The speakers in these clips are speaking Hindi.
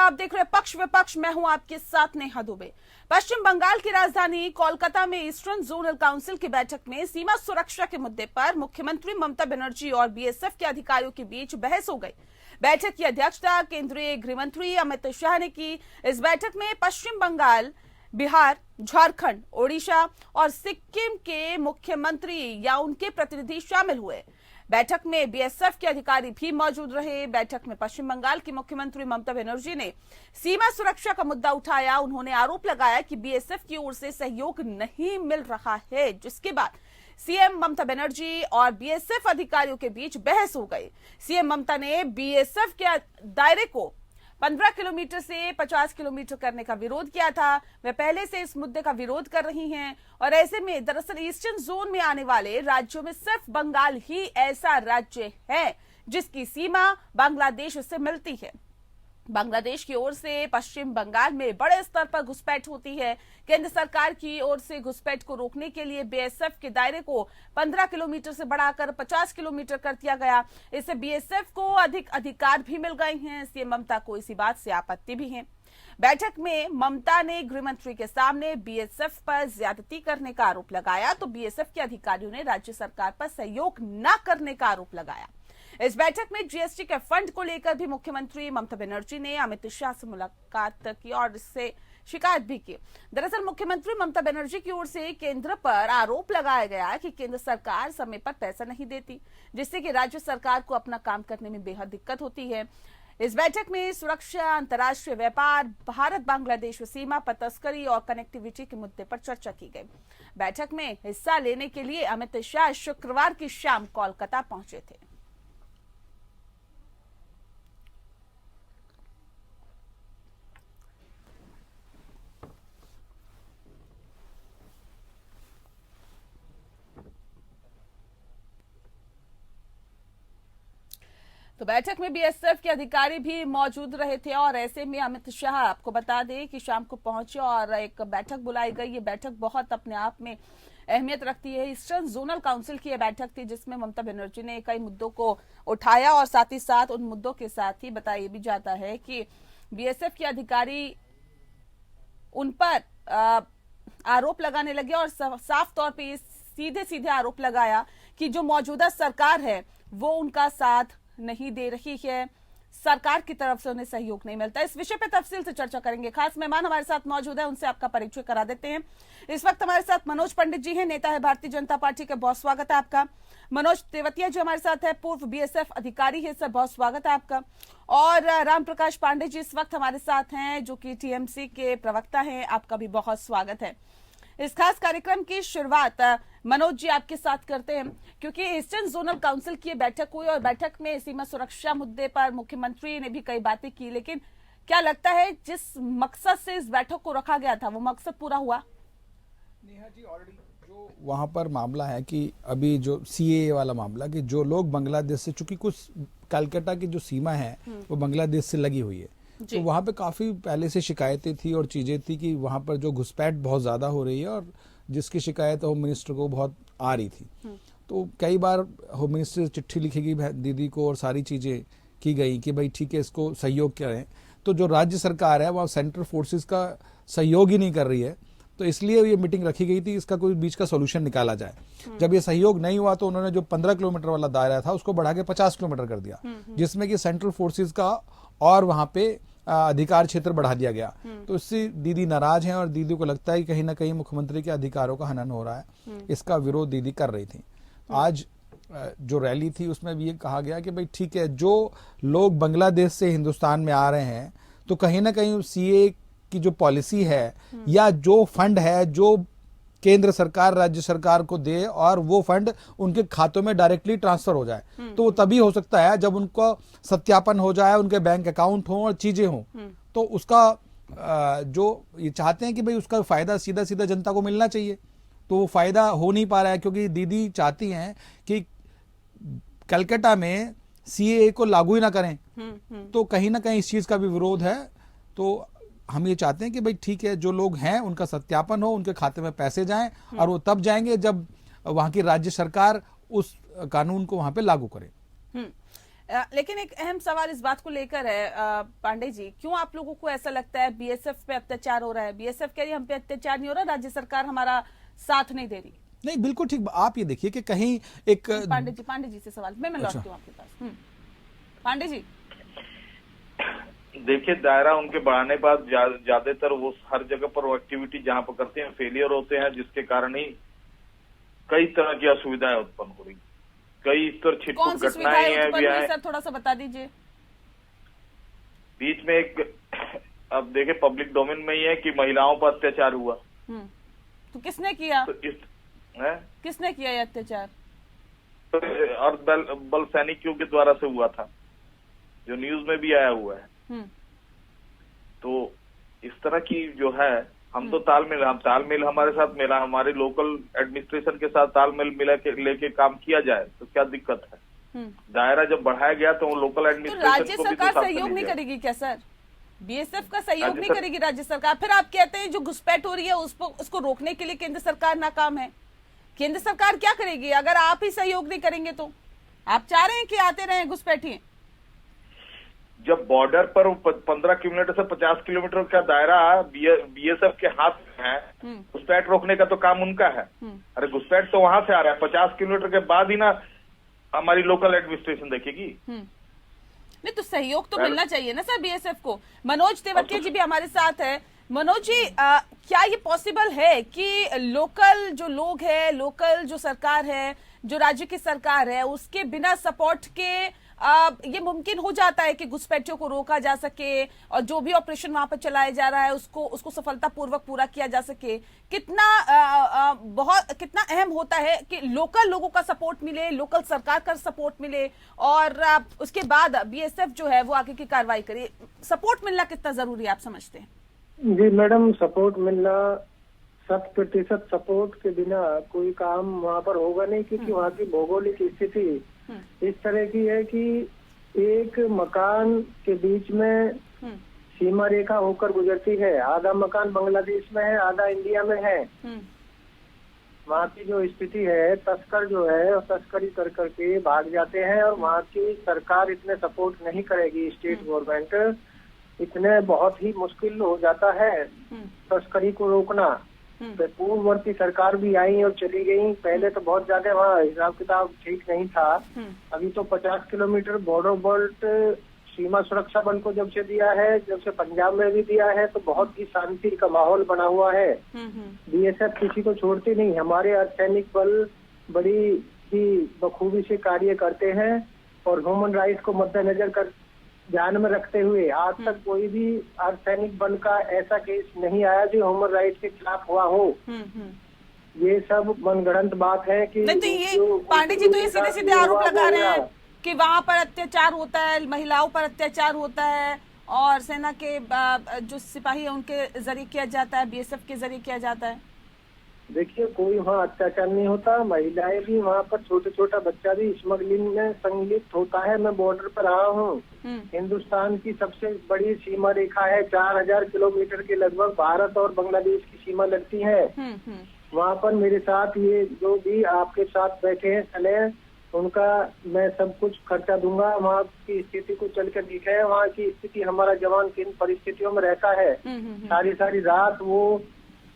आप देख रहे हैं पक्ष विपक्ष। मैं हूं आपके साथ नेहा दुबे। पश्चिम बंगाल की राजधानी कोलकाता में ईस्टर्न जोनल काउंसिल की बैठक में सीमा सुरक्षा के मुद्दे पर मुख्यमंत्री ममता बनर्जी और बीएसएफ के अधिकारियों के बीच बहस हो गई। बैठक की अध्यक्षता केंद्रीय गृह मंत्री अमित शाह ने की। इस बैठक में पश्चिम बंगाल, बिहार, झारखंड, ओडिशा और सिक्किम के मुख्यमंत्री या उनके प्रतिनिधि शामिल हुए। बैठक में बीएसएफ के अधिकारी भी मौजूद रहे। बैठक में पश्चिम बंगाल की मुख्यमंत्री ममता बनर्जी ने सीमा सुरक्षा का मुद्दा उठाया। उन्होंने आरोप लगाया कि बीएसएफ की ओर से सहयोग नहीं मिल रहा है, जिसके बाद सीएम ममता बनर्जी और बीएसएफ अधिकारियों के बीच बहस हो गई। सीएम ममता ने बीएसएफ के दायरे को 15 किलोमीटर से 50 किलोमीटर करने का विरोध किया था। वे पहले से इस मुद्दे का विरोध कर रही हैं और ऐसे में दरअसल ईस्टर्न जोन में आने वाले राज्यों में सिर्फ बंगाल ही ऐसा राज्य है जिसकी सीमा बांग्लादेश से मिलती है। बांग्लादेश की ओर से पश्चिम बंगाल में बड़े स्तर पर घुसपैठ होती है। केंद्र सरकार की ओर से घुसपैठ को रोकने के लिए बीएसएफ के दायरे को 15 किलोमीटर से बढ़ाकर 50 किलोमीटर कर दिया गया। इससे बीएसएफ को अधिक अधिकार भी मिल गए हैं। सीएम ममता को इसी बात से आपत्ति भी है। बैठक में ममता ने गृह मंत्री के सामने बीएसएफ पर ज्यादती करने का आरोप लगाया, तो बीएसएफ के अधिकारियों ने राज्य सरकार पर सहयोग न करने का आरोप लगाया। इस बैठक में जीएसटी के फंड को लेकर भी मुख्यमंत्री ममता बनर्जी ने अमित शाह से मुलाकात की और इससे शिकायत भी की। दरअसल मुख्यमंत्री ममता बनर्जी की ओर से केंद्र पर आरोप लगाया गया कि केंद्र सरकार समय पर पैसा नहीं देती, जिससे कि राज्य सरकार को अपना काम करने में बेहद दिक्कत होती है। इस बैठक में सुरक्षा, अंतर्राष्ट्रीय व्यापार, भारत बांग्लादेश सीमा पर तस्करी और कनेक्टिविटी के मुद्दे पर चर्चा की गई। बैठक में हिस्सा लेने के लिए अमित शाह शुक्रवार की शाम कोलकाता पहुंचे थे। तो बैठक में बीएसएफ के अधिकारी भी मौजूद रहे थे और ऐसे में अमित शाह, आपको बता दें कि शाम को पहुंचे और एक बैठक बुलाई गई। ये बैठक बहुत अपने आप में अहमियत रखती है। ईस्टर्न जोनल काउंसिल की यह बैठक थी जिसमें ममता बनर्जी ने कई मुद्दों को उठाया और साथ ही साथ उन मुद्दों के साथ ही बताया भी जाता है कि बीएसएफ के अधिकारी उन पर आरोप लगाने लगे और साफ तौर पर सीधे सीधे आरोप लगाया कि जो मौजूदा सरकार है वो उनका साथ नहीं दे रही है, सरकार की तरफ से उन्हें सहयोग नहीं मिलता। इस विषय पर तफसील से चर्चा करेंगे। खास मेहमान हमारे साथ मौजूद है, उनसे आपका परिचय करा देते हैं। इस वक्त हमारे साथ मनोज पंडित जी हैं, नेता है भारतीय जनता पार्टी के। बहुत स्वागत है आपका। मनोज तेवतिया जो हमारे साथ है, पूर्व बीएसएफ अधिकारी है, सर बहुत स्वागत है आपका। और राम प्रकाश पांडे जी इस वक्त हमारे साथ हैं जो कि टीएमसी के प्रवक्ता हैं, आपका भी बहुत स्वागत है। इस खास कार्यक्रम की शुरुआत मनोज जी आपके साथ करते हैं क्योंकि ईस्टर्न जोनल काउंसिल की बैठक हुई और बैठक में सीमा सुरक्षा मुद्दे पर मुख्यमंत्री ने भी कई बातें की, लेकिन क्या लगता है जिस मकसद से इस बैठक को रखा गया था वो मकसद पूरा हुआ? नेहा जी, ऑलरेडी जो वहां पर मामला है कि अभी जो सीएए वाला मामला कि जो लोग बांग्लादेश से, चूंकि कुछ कलकत्ता की जो सीमा है वो बांग्लादेश से लगी हुई है, तो वहाँ पे काफ़ी पहले से शिकायतें थी और चीज़ें थी कि वहाँ पर जो घुसपैठ बहुत ज़्यादा हो रही है और जिसकी शिकायत होम मिनिस्टर को बहुत आ रही थी। तो कई बार होम मिनिस्टर से चिट्ठी लिखी गई दीदी को और सारी चीज़ें की गई कि भाई ठीक है इसको सहयोग करें। तो जो राज्य सरकार है वहाँ सेंट्रल फोर्सेस का सहयोग ही नहीं कर रही है, तो इसलिए ये मीटिंग रखी गई थी, इसका कोई बीच का सोल्यूशन निकाला जाए। जब ये सहयोग नहीं हुआ तो उन्होंने जो 15 किलोमीटर वाला दायरा था उसको बढ़ा के 50 किलोमीटर कर दिया, जिसमें कि सेंट्रल फोर्सेस का और वहाँ पे अधिकार क्षेत्र बढ़ा दिया गया। तो इससे दीदी नाराज हैं और दीदी को लगता है कि कहीं ना कहीं मुख्यमंत्री के अधिकारों का हनन हो रहा है। इसका विरोध दीदी कर रही थी। आज जो रैली थी उसमें भी ये कहा गया कि भाई ठीक है, जो लोग बांग्लादेश से हिंदुस्तान में आ रहे हैं तो कहीं ना कहीं सीए की जो पॉलिसी है या जो फंड है जो केंद्र सरकार राज्य सरकार को दे और वो फंड उनके खातों में डायरेक्टली ट्रांसफर हो जाए, तो वो तभी हो सकता है जब उनको सत्यापन हो जाए, उनके बैंक अकाउंट हो और चीजें हों। तो उसका जो ये चाहते हैं कि भाई उसका फायदा सीधा सीधा जनता को मिलना चाहिए, तो वो फायदा हो नहीं पा रहा है क्योंकि दीदी चाहती हैं कि कलकत्ता में सीएए को लागू ही ना करें। तो कहीं ना कहीं इस चीज का भी विरोध है। तो हम ये चाहते हैं कि भाई ठीक है, जो लोग हैं उनका सत्यापन हो, उनके खाते में पैसे जाएं और वो तब जाएंगे जब वहां की राज्य सरकार उस कानून को वहां पे लागू करे। लेकिन एक अहम सवाल इस बात को लेकर है पांडे जी, क्यों आप लोगों को ऐसा लगता है बीएसएफ पे अत्याचार हो रहा है? बीएसएफ कह रही है हम पे अत्याचार नहीं हो रहा, राज्य सरकार हमारा साथ नहीं दे रही। नहीं, बिल्कुल ठीक। आप ये देखिए कि कहीं एक पांडे जी से सवाल मैं लौटती हूँ आपके पास। पांडे जी देखिए, दायरा उनके बढ़ाने के बाद ज्यादातर वो हर जगह पर वो एक्टिविटी जहाँ पर करते हैं फेलियर होते हैं, जिसके कारण ही कई तरह की असुविधाएं उत्पन्न हो रही, कई इस तरह छिटपुट घटनाएं हैं। सर थोड़ा सा बता दीजिए। बीच में एक, अब देखे पब्लिक डोमेन में ही है कि महिलाओं पर अत्याचार हुआ। तो किसने किया? तो किसने किया ये अत्याचार? बल सैनिकों के द्वारा से हुआ था, जो न्यूज में भी आया हुआ है। तो इस तरह की जो है, हम तो तालमेल हमारे साथ मिला, हमारे लोकल एडमिनिस्ट्रेशन के साथ तालमेल मिला के लेके काम किया जाए तो क्या दिक्कत है? दायरा जब बढ़ाया गया तो लोकल एडमिनिस्ट्रेशन राज्य सरकार सहयोग नहीं करेगी क्या सर? बीएसएफ का सहयोग नहीं करेगी राज्य सरकार? फिर आप कहते हैं जो घुसपैठ हो रही है उसको रोकने के लिए केंद्र सरकार नाकाम है। केंद्र सरकार क्या करेगी अगर आप ही सहयोग नहीं करेंगे? तो आप चाह रहे हैं कि आते रहे घुसपैठिए? जब बॉर्डर पर 15 किलोमीटर से 50 किलोमीटर का दायरा बीएसएफ के हाथ में है, घुसपैठ रोकने का तो काम उनका है। अरे घुसपैठ तो वहां से आ रहा है, 50 किलोमीटर के बाद ही ना हमारी लोकल एडमिनिस्ट्रेशन देखेगी। नहीं तो सहयोग तो मिलना चाहिए ना सर बीएसएफ को। मनोज तेवतिया जी भी हमारे साथ है। मनोज जी, क्या ये पॉसिबल है कि लोकल जो लोग है, लोकल जो सरकार है, जो राज्य की सरकार है, उसके बिना सपोर्ट के ये मुमकिन हो जाता है कि घुसपैठियों को रोका जा सके और जो भी ऑपरेशन वहां पर चलाया जा रहा है उसको सफलतापूर्वक पूरा किया जा सके? कितना अहम होता है कि लोकल लोगों का सपोर्ट मिले, लोकल सरकार का सपोर्ट मिले और उसके बाद बीएसएफ जो है वो आगे की कार्रवाई करे। सपोर्ट मिलना कितना जरूरी है आप समझते हैं? जी मैडम, सपोर्ट मिलना 100% सपोर्ट के बिना कोई काम वहाँ पर होगा नहीं, क्योंकि वहाँ की भौगोलिक स्थिति इस तरह की है कि एक मकान के बीच में सीमा रेखा होकर गुजरती है। आधा मकान बांग्लादेश में है, आधा इंडिया में है। वहाँ की जो स्थिति है, तस्कर जो है तस्करी कर करके भाग जाते हैं और वहाँ की सरकार इतने सपोर्ट नहीं करेगी। स्टेट गवर्नमेंट इतने बहुत ही मुश्किल हो जाता है तस्करी को रोकना। तो पूर्ववर्ती सरकार भी आई और चली गई। पहले तो बहुत ज्यादा वहाँ हिसाब किताब ठीक नहीं था। अभी तो 50 किलोमीटर बॉर्डर बेल्ट सीमा सुरक्षा बल को जब से दिया है, जब से पंजाब में भी दिया है, तो बहुत ही शांति का माहौल बना हुआ है। बीएसएफ किसी को छोड़ती नहीं। हमारे अर्धसैनिक बल बड़ी ही बखूबी से कार्य करते हैं और ह्यूमन राइट्स को मद्देनजर कर ध्यान में रखते हुए आज तक कोई भी अर्धसैनिक बल का ऐसा केस नहीं आया जो ह्यूमन राइट्स के खिलाफ हुआ हो। ये सब मनगढ़ंत बात है कि नहीं, तो ये पांडे जी तो ये सीधे सीधे आरोप लगा रहे हैं कि वहाँ पर अत्याचार होता है, महिलाओं पर अत्याचार होता है और सेना के जो सिपाही है उनके जरिए किया जाता है, बीएसएफ के जरिए किया जाता है। देखिए, कोई वहाँ अत्याचार नहीं होता। महिलाएं भी वहाँ पर, छोटा बच्चा भी स्मगलिंग में संलिप्त होता है। मैं बॉर्डर पर रहा हूँ। हिंदुस्तान की सबसे बड़ी सीमा रेखा है, 4000 किलोमीटर के लगभग भारत और बांग्लादेश की सीमा लगती है। वहाँ पर मेरे साथ ये जो भी आपके साथ बैठे हैं चले, उनका मैं सब कुछ खर्चा दूंगा। वहाँ की स्थिति को चल कर दिखा है। वहाँ की स्थिति, हमारा जवान किन परिस्थितियों में रहता है, सारी रात वो।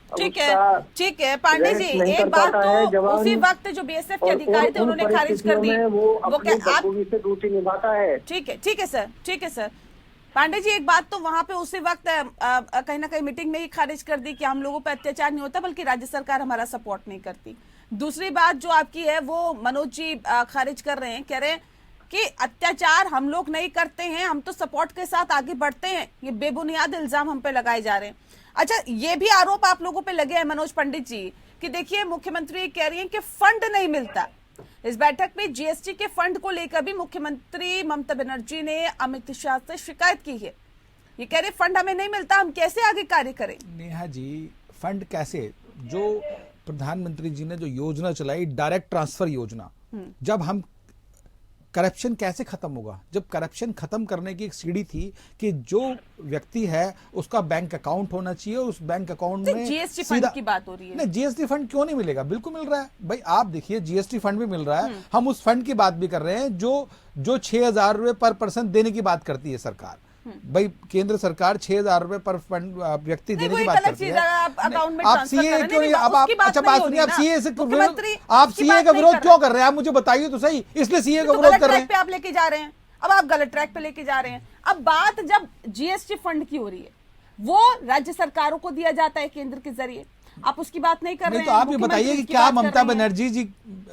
ठीक है पांडे जी, एक बात तो उसी वक्त जो बीएसएफ के अधिकारी थे उन्होंने खारिज कर दी, वो क्या आप ड्यूटी निभाता है। ठीक है सर। पांडे जी, एक बात तो वहां पे उसी वक्त कहीं ना कहीं मीटिंग में ही खारिज कर दी कि हम लोगों पे अत्याचार नहीं होता बल्कि राज्य सरकार हमारा सपोर्ट नहीं करती। दूसरी बात जो आपकी है वो मनोज जी खारिज कर रहे हैं, कह रहे हैं कि अत्याचार हम लोग नहीं करते हैं, हम तो सपोर्ट के साथ आगे बढ़ते हैं। ये बेबुनियाद इल्जाम हम पे लगाए जा रहे हैं। अच्छा, ये भी आरोप आप लोगों पे लगे हैं मनोज पंडित जी कि देखिए मुख्यमंत्री कह रही हैं कि फंड नहीं मिलता। इस बैठक में जीएसटी के फंड को लेकर भी मुख्यमंत्री ममता बनर्जी ने अमित शाह से शिकायत की है। ये कह रहे फंड हमें नहीं मिलता, हम कैसे आगे कार्य करें? नेहा जी, फंड कैसे? जो प्रधानमंत्री जी ने जो योजना चलाई, डायरेक्ट ट्रांसफर योजना, जब हम करप्शन कैसे खत्म होगा? जब करप्शन खत्म करने की एक सीढ़ी थी कि जो व्यक्ति है उसका बैंक अकाउंट होना चाहिए और उस बैंक अकाउंट में जीएसटी फंड की बात हो रही है। नहीं, जीएसटी फंड क्यों नहीं मिलेगा? बिल्कुल मिल रहा है भाई। आप देखिए, जीएसटी फंड भी मिल रहा है। हम उस फंड की बात भी कर रहे हैं जो 6,000 रुपए पर पर्सन देने की बात करती है सरकार। भाई केंद्र सरकार 6,000 रुपए पर फंड व्यक्ति देने की बात करती है। आप सीए क्यों नहीं? अब आप अच्छा बात सुनिए, आप सीए से आप सीए का विरोध क्यों कर रहे हैं? आप मुझे बताइए तो सही, इसलिए सीए का विरोध कर रहे हैं। आप लेके जा रहे हैं, अब आप गलत ट्रैक पे लेके जा रहे हैं। अब बात जब जीएसटी फंड की हो रही है, वो राज्य सरकारों को दिया जाता है केंद्र के जरिए, आप उसकी बात नहीं कर रहे हैं। तो आप ये बताइए कि क्या ममता बनर्जी जी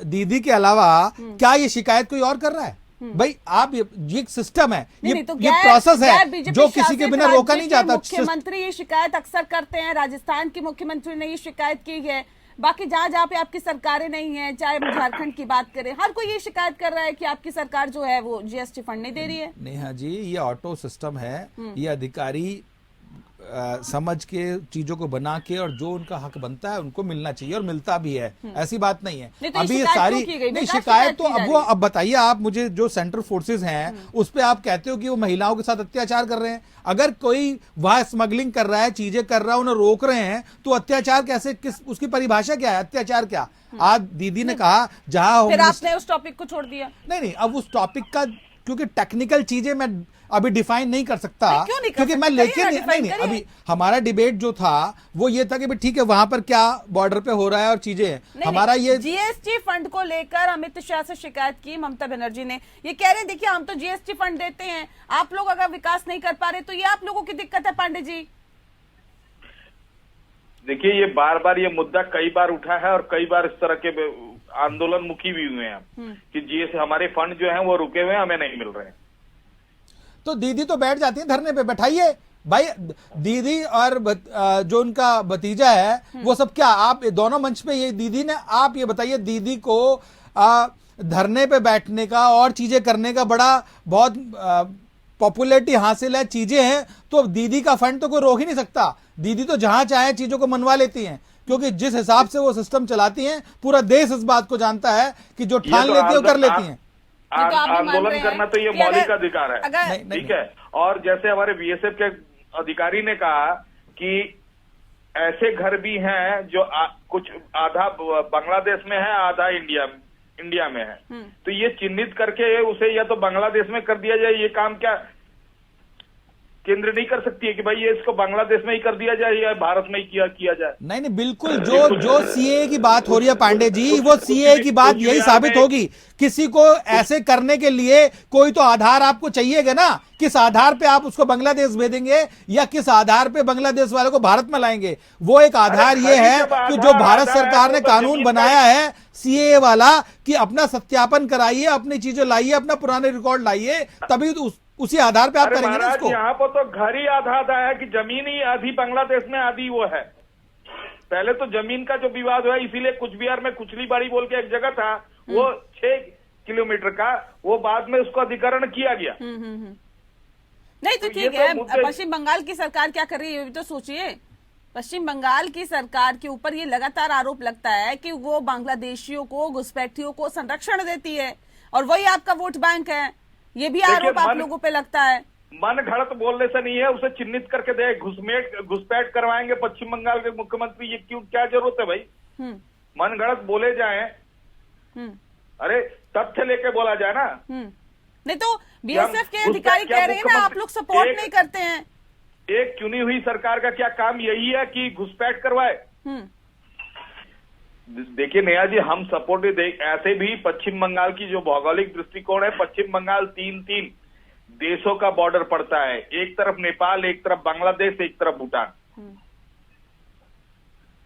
दीदी के अलावा क्या ये शिकायत कोई और कर रहा है? भाई आप ये एक सिस्टम है, ये प्रोसेस है जो किसी के बिना रोका नहीं जाता। मुख्यमंत्री ये शिकायत अक्सर करते हैं, राजस्थान के मुख्यमंत्री ने ये शिकायत की है, बाकी जहां जहां पे आपकी सरकारें नहीं है, चाहे हम झारखंड की बात करें, हर कोई ये शिकायत कर रहा है कि आपकी सरकार जो है वो जीएसटी फंड नहीं दे रही है। नेहा जी, ये ऑटो सिस्टम है, ये अधिकारी समझ के चीजों को बना के और जो उनका हक बनता है उनको मिलना चाहिए और मिलता भी है, ऐसी बात नहीं है। तो अभी ये सारी नहीं शिकायत तो अब बताइए आप मुझे, जो सेंट्रल फोर्सेस हैं उस पे आप कहते हो कि वो महिलाओं के साथ अत्याचार कर रहे हैं। अगर कोई वहां स्मगलिंग कर रहा है, चीजें कर रहा है, उन्हें रोक रहे हैं, तो अत्याचार कैसे, किस उसकी परिभाषा क्या है? अत्याचार क्या? आज दीदी ने कहा जहां फिर आपने उस टॉपिक को छोड़ दिया। नहीं, अब उस टॉपिक का क्योंकि टेक्निकल चीजें मैं अभी डिफाइन नहीं कर सकता, क्योंकि मैं लेके नहीं, अभी हमारा डिबेट जो था वो ये था कि ठीक है वहां पर क्या बॉर्डर पे हो रहा है और चीजें हमारा ये जीएसटी फंड को लेकर अमित शाह से शिकायत की ममता बनर्जी ने। ये कह रहे हैं देखिए हम तो जीएसटी फंड देते हैं, आप लोग अगर विकास नहीं कर पा रहे तो ये आप लोगों की दिक्कत है। पांडे जी देखिए, ये बार बार ये मुद्दा कई बार उठा है और कई बार इस तरह के आंदोलन मुखी भी हुए हैं कि जीएसटी हमारे फंड जो हैं वो रुके हुए हैं, हमें नहीं मिल रहे हैं। तो दीदी तो बैठ जाती है धरने पे, बैठाइए भाई। दीदी और जो उनका भतीजा है वो सब क्या आप दोनों मंच पे, ये दीदी ने, आप ये बताइए दीदी को धरने पे बैठने का और चीजें करने का बहुत पॉपुलैरिटी हासिल है, चीजें हैं, तो दीदी का फंड तो कोई रोक ही नहीं सकता। दीदी तो जहां चाहे चीजों को मनवा लेती हैं, क्योंकि जिस हिसाब से वो सिस्टम चलाती हैं पूरा देश इस बात को जानता है कि जो ठान लेती है वो कर लेती हैं। आंदोलन करना तो ये मौलिक अधिकार है, ठीक है। और जैसे हमारे बीएसएफ के अधिकारी ने कहा कि ऐसे घर भी हैं जो कुछ आधा बांग्लादेश में है, आधा इंडिया में है, तो ये चिन्हित करके उसे या तो बांग्लादेश में कर दिया जाए। ये काम क्या केंद्र नहीं कर सकती है कि भाई ये इसको बांग्लादेश में ही कर दिया जाए या भारत में ही किया जाए? नहीं, बिल्कुल जो सीए की बात हो रही है पांडे जी, वो सीए की बात यही साबित होगी। किसी को ऐसे करने के लिए कोई तो आधार आपको चाहिएगा ना, किस आधार पे आप उसको बांग्लादेश भेजेंगे या किस आधार पे बांग्लादेश वालों को भारत में लाएंगे? वो एक आधार ये है कि जो भारत सरकार ने कानून बनाया है सीए वाला कि अपना सत्यापन कराइए, अपनी चीजें लाइए, अपना पुराने रिकॉर्ड लाइए, तभी उसी आधार पे आप करेंगे ना इसको। यहाँ पर तो घर ही आधा है कि जमीन ही आधी बांग्लादेश में, आधी वो है। पहले तो जमीन का जो विवाद हुआ, इसीलिए कुछ बिहार में कुचली बाड़ी बोल के एक जगह था, वो 6 किलोमीटर का, वो बाद में उसको अधिकरण किया गया। नहीं तो ठीक है, पश्चिम बंगाल की सरकार क्या कर रही है ये भी तो सोचिए। पश्चिम बंगाल की सरकार के ऊपर ये लगातार आरोप लगता है कि वो बांग्लादेशियों को, घुसपैठियों को संरक्षण देती है और वही आपका वोट बैंक है। ये भी आरोप आप लोगों पे लगता है। मन घड़त बोलने से नहीं है, उसे चिन्हित करके दे, घुसपैठ करवाएंगे पश्चिम बंगाल के मुख्यमंत्री, ये क्यों, क्या जरूरत है भाई? मन घड़त बोले जाए, अरे तथ्य लेके बोला जाए ना। नहीं तो बीएसएफ के अधिकारी कह रहे हैं ना आप लोग सपोर्ट नहीं करते हैं। एक चुनी हुई सरकार का क्या काम यही है कि घुसपैठ करवाए? देखिए नेहा जी, हम सपोर्ट ऐसे भी पश्चिम बंगाल की जो भौगोलिक दृष्टिकोण है, पश्चिम बंगाल 3 देशों का बॉर्डर पड़ता है, एक तरफ नेपाल, एक तरफ बांग्लादेश, एक तरफ भूटान।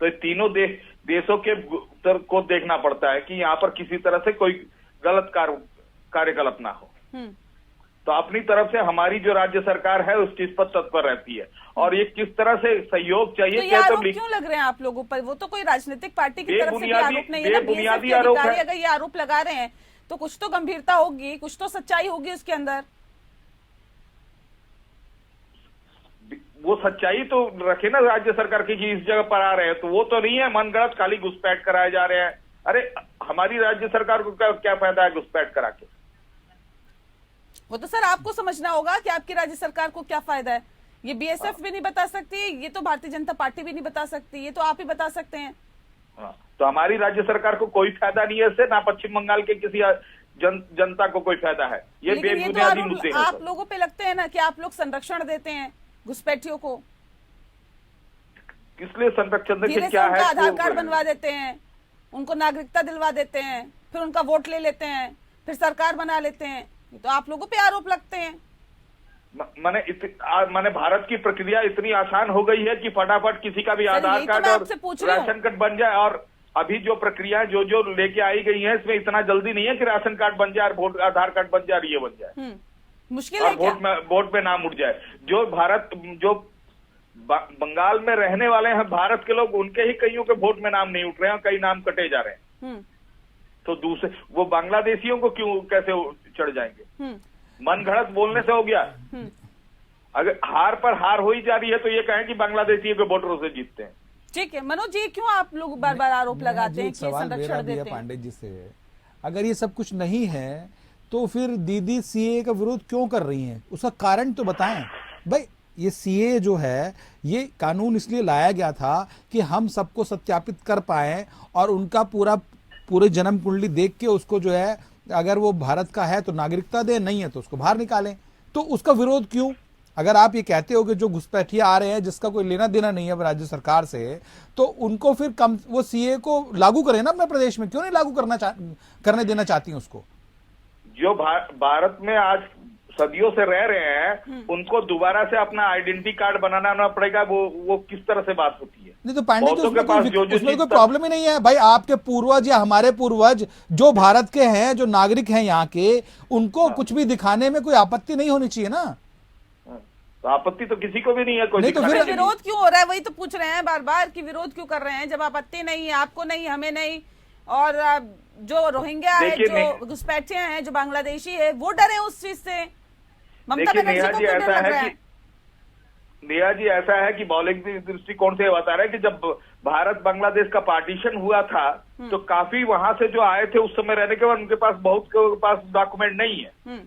तो तीनों देशों के को देखना पड़ता है कि यहाँ पर किसी तरह से कोई गलत कार्यकलाप ना हो। तो अपनी तरफ से हमारी जो राज्य सरकार है उस चीज पर तत्पर रहती है, और ये किस तरह से सहयोग चाहिए। तो ये आरोप क्यों लग रहे हैं आप लोगों पर? वो तो कोई राजनीतिक पार्टी की तरफ से भी आरोप नहीं है ना। बीएसएफ के अधिकारी अगर ये आरोप लगा रहे हैं तो कुछ तो गंभीरता होगी, कुछ तो सच्चाई होगी उसके अंदर। वो सच्चाई तो रखे ना राज्य सरकार की, इस जगह पर आ रहे हैं तो वो तो नहीं है मनगढ़ंत खाली घुसपैठ कराए जा रहे हैं। अरे हमारी राज्य सरकार को क्या फायदा है घुसपैठ करा के? वो तो सर आपको समझना होगा कि आपकी राज्य सरकार को क्या फायदा है। ये बीएसएफ भी नहीं बता सकती, ये तो भारतीय जनता पार्टी भी नहीं बता सकती, ये तो आप ही बता सकते हैं। तो हमारी राज्य सरकार को कोई फायदा नहीं है इससे, ना पश्चिम बंगाल के किसी जनता को कोई फायदा है। ये लेकिन ये तो बेबुनियादी मुद्दे हैं आप लोगों पे लगते हैं ना कि आप लोग संरक्षण देते हैं घुसपैठियों को, किस लिए संरक्षण देते, धीरे से क्या उनका है, आधार कार्ड बनवा देते हैं, उनको नागरिकता दिलवा देते हैं, फिर उनका वोट ले लेते हैं, फिर सरकार बना लेते हैं। ये तो आप लोगों पे आरोप लगते हैं। माने भारत की प्रक्रिया इतनी आसान हो गई है कि फटाफट किसी का भी सर, आधार यही तो कार्ड मैं और आपसे पूछ रही हूँ। राशन कार्ड बन जाए। और अभी जो प्रक्रिया जो लेके आई गई है, इसमें इतना जल्दी नहीं है कि राशन कार्ड बन जाए और आधार कार्ड बन जाए और ये बन जाए मुश्किल है और क्या? वोट में नाम उठ जाए। जो बंगाल में रहने वाले हैं भारत के लोग, उनके ही कईयों के वोट में नाम नहीं उठ रहे हैं, कई नाम कटे जा रहे हैं। तो दूसरे वो बांग्लादेशियों को क्यों कैसे चढ़ जाएंगे? मन घड़त बोलने से हो गया। अगर हार पर हार हो ही जा रही है तो ये कहें कि बांग्लादेशियों के वोटरों से जीतते हैं। ठीक है मनोज जी, क्यों आप लोग बार बार आरोप लगाते हैं कि सवाल मेरा संरक्षण भी है देते हैं? पांडे जी से, अगर ये सब कुछ नहीं है तो फिर दीदी सीए का विरोध क्यों कर रही हैं? उसका कारण तो बताएं भाई। ये सीए जो है, ये कानून इसलिए लाया गया था कि हम सबको सत्यापित कर पाए और उनका पूरे जन्म कुंडली देख के उसको जो है, अगर वो भारत का है तो नागरिकता दे, नहीं है तो उसको बाहर निकालें। तो उसका विरोध क्यों? अगर आप ये कहते हो कि जो घुसपैठिया आ रहे हैं जिसका कोई लेना देना नहीं है राज्य सरकार से, तो उनको फिर कम वो सीए को लागू करें ना अपने प्रदेश में। क्यों नहीं लागू करने देना चाहती हैं उसको? जो भारत में आज सदियों से रह रहे हैं, उनको दोबारा से अपना आइडेंटिटी कार्ड बनाना पड़ेगा। वो किस तरह से बात होती है? नहीं तो पांडे जी, उसमें जो कोई प्रॉब्लम ही नहीं है भाई। आपके पूर्वज या हमारे पूर्वज जो भारत के हैं, जो नागरिक हैं यहाँ के, उनको कुछ भी दिखाने में कोई आपत्ति नहीं होनी चाहिए ना। तो आपत्ति तो किसी को भी नहीं है। कोई नहीं तो फिर विरोध क्यों हो रहा है? वही तो पूछ रहे हैं बार बार कि विरोध क्यों कर रहे हैं, जब आपत्ति नहीं है, आपको नहीं, हमें नहीं। और जो रोहिंग्या है, जो घुसपैठिया हैं, जो बांग्लादेशी है, वो डरे उस चीज से। ममता बनर्जी को क्यों डर लग रहा है? नेहा जी, ऐसा है कि मौलिक दृष्टिकोण से बता रहे हैं कि जब भारत बांग्लादेश का पार्टीशन हुआ था तो काफी वहां से जो आए थे उस समय रहने के बाद उनके पास बहुत के पास डॉक्यूमेंट नहीं है,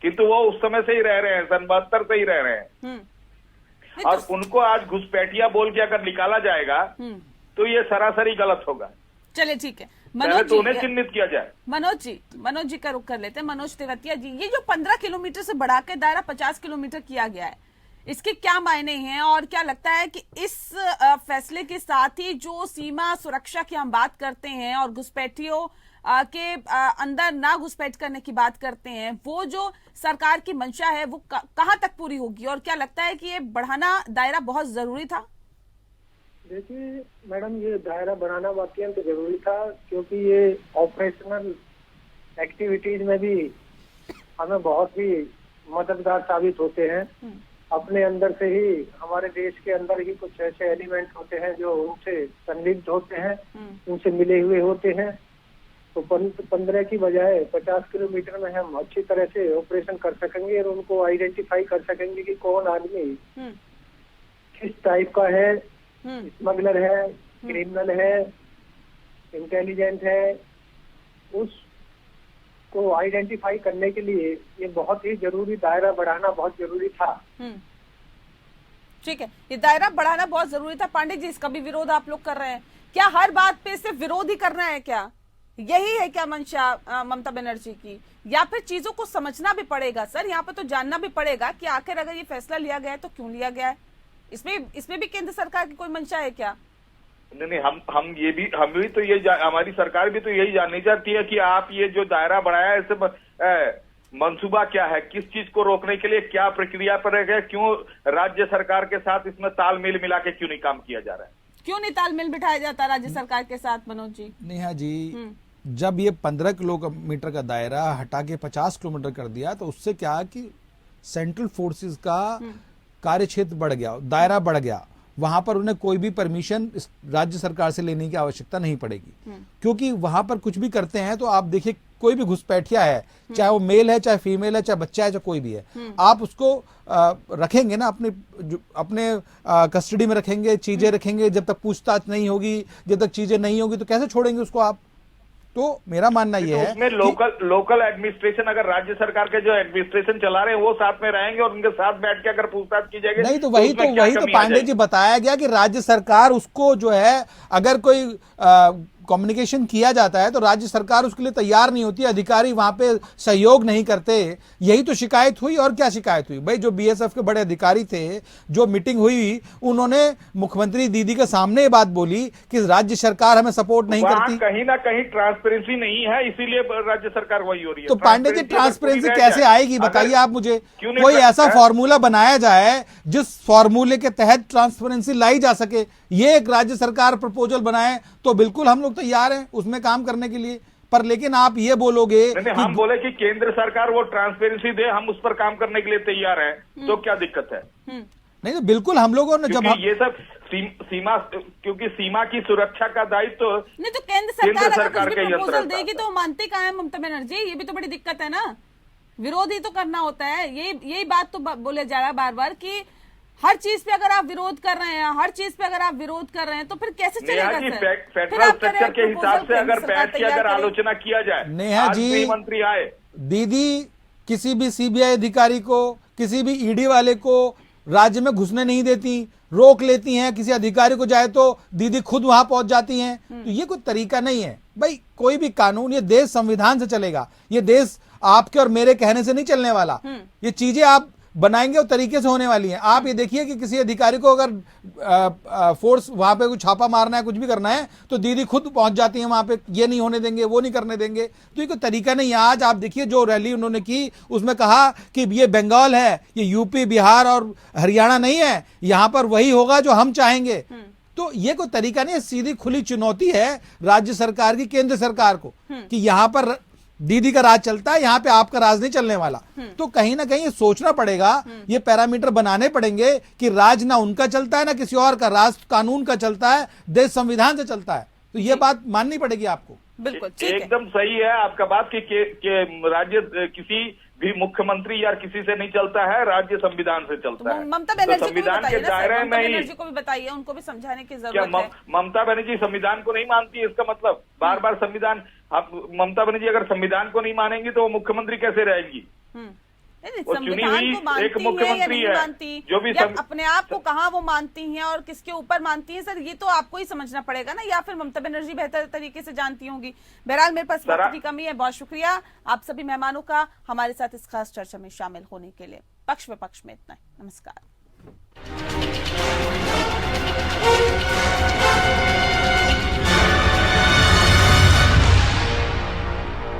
किंतु वो उस समय से ही रह रहे हैं, सन 72 से ही रह रहे हैं। और उनको आज घुसपैठिया बोल के अगर निकाला जाएगा तो ये सरासरी गलत होगा। चलिए ठीक है मनोज जी, तो उन्हें चिन्हित किया जाए। मनोज जी का रुख कर लेते हैं। मनोज तेवतिया जी, ये जो 15 किलोमीटर से बढ़ा के दायरा 50 किलोमीटर किया गया है, इसके क्या मायने हैं और क्या लगता है कि इस फैसले के साथ ही जो सीमा सुरक्षा की हम बात करते हैं और घुसपैठियों के अंदर ना घुसपैठ करने की बात करते हैं, वो जो सरकार की मंशा है वो कहां तक पूरी होगी? और क्या लगता है कि ये बढ़ाना दायरा बहुत जरूरी था? देखिए मैडम, ये दायरा बढ़ाना वाकई तो जरूरी था, क्योंकि ये ऑपरेशनल एक्टिविटीज में भी हमें बहुत ही मददगार साबित होते हैं। अपने अंदर से ही, हमारे देश के अंदर ही कुछ ऐसे एलिमेंट होते हैं जो उनसे संदिग्ध होते हैं, उनसे मिले हुए होते हैं। तो 15 की बजाय 50 किलोमीटर में हम अच्छी तरह से ऑपरेशन कर सकेंगे और उनको आइडेंटिफाई कर सकेंगे कि कौन आदमी किस टाइप का है, स्मगलर है, क्रिमिनल है, इंटेलिजेंट है। उसको आइडेंटिफाई करने के लिए ये बहुत ही जरूरी, दायरा बढ़ाना बहुत जरूरी था। ठीक है, ये दायरा बढ़ाना बहुत जरूरी था। पांडे जी, इसका भी विरोध आप लोग कर रहे हैं क्या? हर बात पे सिर्फ विरोध ही करना है क्या? यही है क्या मंशा ममता बनर्जी की? या फिर चीजों को समझना भी पड़ेगा सर, यहाँ पे तो जानना भी पड़ेगा कि आखिर अगर ये फैसला लिया गया है तो क्यों लिया गया है? इसमें भी केंद्र सरकार की कोई मंशा है क्या? नहीं, हम भी तो ये हमारी सरकार भी तो यही जाननी चाहती है कि आप ये जो दायरा बढ़ाया है, इससे मंसूबा क्या है, किस चीज को रोकने के लिए क्या प्रक्रिया पर है, क्यों राज्य सरकार के साथ इसमें तालमेल मिला के क्यों नहीं काम किया जा रहा है? क्यों नहीं तालमेल बिठाया जाता राज्य सरकार के साथ? मनोज जी, नेहा जी, जब ये 15 किलोमीटर का दायरा हटा के 50 किलोमीटर कर दिया तो उससे क्या कि सेंट्रल फोर्सेस का कार्य क्षेत्र बढ़ गया, दायरा बढ़ गया। वहां पर उन्हें कोई भी परमिशन राज्य सरकार से लेने की आवश्यकता नहीं पड़ेगी, क्योंकि वहां पर कुछ भी करते हैं तो आप देखिए, कोई भी घुसपैठिया है, चाहे वो मेल है, चाहे फीमेल है, चाहे बच्चा है, चाहे कोई भी है, आप उसको रखेंगे ना अपने कस्टडी में रखेंगे, चीजें रखेंगे। जब तक पूछताछ नहीं होगी, जब तक चीजें नहीं होगी तो कैसे छोड़ेंगे उसको आप? तो मेरा मानना ये है उसमें लोकल एडमिनिस्ट्रेशन, अगर राज्य सरकार के जो एडमिनिस्ट्रेशन चला रहे हैं वो साथ में रहेंगे और उनके साथ बैठ के अगर पूछताछ की जाएगी, नहीं तो वही तो पांडे जी बताया गया कि राज्य सरकार उसको जो है, अगर कोई कम्युनिकेशन किया जाता है तो राज्य सरकार उसके लिए तैयार नहीं होती, अधिकारी वहां पे सहयोग नहीं करते। यही तो शिकायत हुई। और क्या शिकायत हुई भाई? जो बीएसएफ के बड़े अधिकारी थे, जो मीटिंग हुई, उन्होंने मुख्यमंत्री दीदी के सामने ये बात बोली कि राज्य सरकार हमें सपोर्ट नहीं करती। कहीं ना कहीं ट्रांसपेरेंसी नहीं है, इसीलिए राज्य सरकार वही हो रही है। तो पांडे जी ट्रांसपेरेंसी कैसे आएगी बताइए आप मुझे? कोई ऐसा लगता फॉर्मूला बनाया जाए जिस फॉर्मूले के तहत ट्रांसपेरेंसी लाई जा सके। ये एक राज्य सरकार प्रपोजल बनाए तो बिल्कुल हम लोग तैयार हैं उसमें काम करने के लिए। पर लेकिन आप ये बोलोगे नहीं, हम बोले कि केंद्र सरकार वो ट्रांसपेरेंसी दे, हम उस पर काम करने के लिए तैयार हैं, तो क्या दिक्कत है? नहीं तो बिल्कुल हम लोगों ने जब ये सब सीमा, क्योंकि सीमा की सुरक्षा का दायित्व तो नहीं, तो केंद्र सरकार अगर कुछ भी के प्रपोजल देगी तो मानते कहाँ है ममता बनर्जी? ये भी तो बड़ी दिक्कत है ना, विरोध ही तो करना होता है। यही बात तो बोले जा रहा है बार बार कि हर चीज पे अगर आप विरोध कर रहे हैं, हर चीज पे अगर आप विरोध कर रहे हैं तो फिर कैसे चलेगा सर? फेडरल स्ट्रक्चर के हिसाब से अगर बैठ के अगर आलोचना किया जाए। नेहा जी, मंत्री आए, दीदी किसी भी सीबीआई अधिकारी को, किसी भी ईडी वाले को राज्य में घुसने नहीं देती, रोक लेती हैं। किसी अधिकारी को जाए तो दीदी खुद वहां पहुंच जाती हैं। तो ये कोई तरीका नहीं है भाई। कोई भी कानून, ये देश संविधान से चलेगा। ये देश आपके और मेरे कहने से नहीं चलने वाला। ये चीजें आप बनाएंगे और तरीके से होने वाली हैं। आप ये देखिए कि किसी अधिकारी को अगर फोर्स वहां पे कुछ छापा मारना है, कुछ भी करना है, तो दीदी खुद पहुंच जाती है वहां पे। ये नहीं होने देंगे, वो नहीं करने देंगे। तो ये कोई तरीका नहीं है। आज आप देखिए जो रैली उन्होंने की, उसमें कहा कि ये बंगाल है, ये यूपी, बिहार और हरियाणा नहीं है, यहां पर वही होगा जो हम चाहेंगे। तो ये कोई तरीका नहीं है। सीधी खुली चुनौती है राज्य सरकार की केंद्र सरकार को कि यहां पर दीदी का राज चलता है, यहाँ पे आपका राज नहीं चलने वाला। तो कहीं ना कहीं ये सोचना पड़ेगा, ये पैरामीटर बनाने पड़ेंगे कि राज ना उनका चलता है ना किसी और का, राज कानून का चलता है, देश संविधान से चलता है। तो ये बात माननी पड़ेगी आपको। बिल्कुल एकदम सही है आपका बात कि राज्य किसी भी मुख्यमंत्री या किसी से नहीं चलता है, राज्य संविधान से चलता है। ममता बनर्जी संविधान के दायरे में ही को भी बताइए, उनको भी समझाने की क्या जरूरत है। ममता बनर्जी संविधान को नहीं मानती है? इसका मतलब बार बार संविधान, आप ममता बनर्जी अगर संविधान को नहीं मानेंगी तो वो मुख्यमंत्री कैसे रहेगी? वो चुनी हुई एक मुख्यमंत्री है जो भी अपने आप को कहाँ वो मानती हैं और किसके ऊपर मानती हैं सर, ये तो आपको ही समझना पड़ेगा ना, या फिर ममता बनर्जी बेहतर तरीके से जानती होंगी। बहरहाल मेरे पास वक्त की कमी है। बहुत शुक्रिया आप सभी मेहमानों का हमारे साथ इस खास चर्चा में शामिल होने के लिए। पक्ष विपक्ष में इतना ही। नमस्कार।